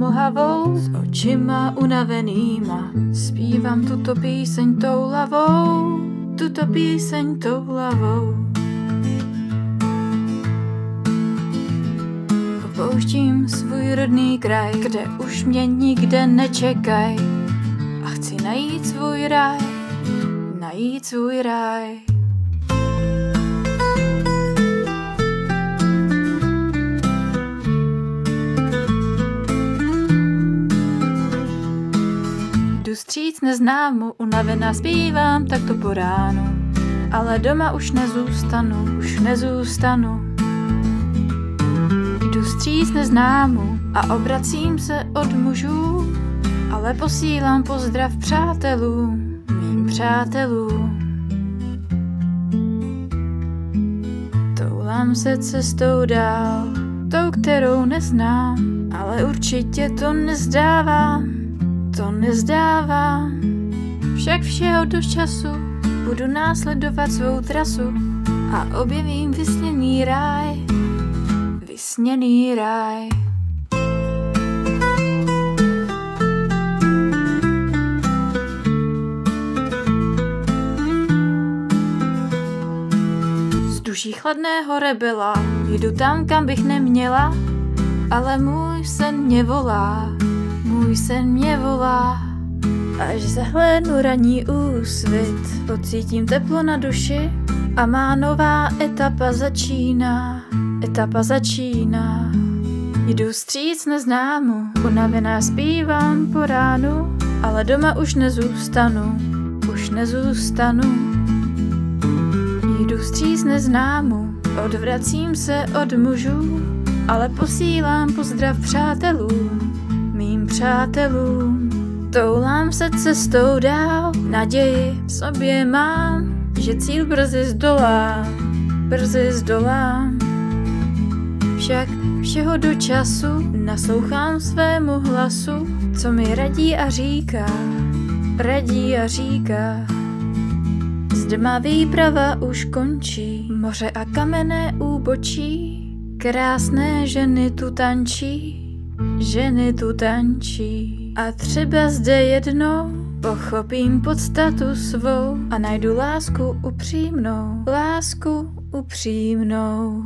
mlhavou, s očima unavenýma. Zpívám tuto píseň toulavou, tuto píseň toulavou. Opouštím svůj rodný kraj, kde už mě nikde nečekaj. A chci najít svůj ráj, najít svůj ráj. Jdu vstříc neznámu, unavená zpívám takto po ránu. Ale doma už nezůstanu, už nezůstanu. Jdu vstříc neznámu a obracím se od mužů, ale posílám pozdrav přátelům, mým přátelům. Toulám se cestou dál, tou, kterou neznám, ale určitě to nezdávám, to nezdávám. Však všeho do času budu následovat svou trasu a objevím vysněný ráj, vysněný ráj. Z duší chladného rebela jdu tam, kam bych neměla, ale můj sen mě volá, můj sen mě volá. Až zahlédnu ranní úsvit, pocítím teplo na duši a má nová etapa začíná, etapa začíná. Jdu vstříc neznámu, unavená zpívám po ránu, ale doma už nezůstanu, už nezůstanu. Jdu vstříc neznámu, odvracím se od mužů, ale posílám pozdrav přátelům, mým přátelům. Toulám se cestou dál, naději v sobě mám, že cíl brzy zdolám, brzy zdolám. Však všeho do času naslouchám svému hlasu, co mi radí a říká, radí a říká. Zde má výprava už končí, moře a kamenné úbočí, krásné ženy tu tančí, ženy tu tančí. A třeba zde jednou pochopím podstatu svou a najdu lásku upřímnou, lásku upřímnou.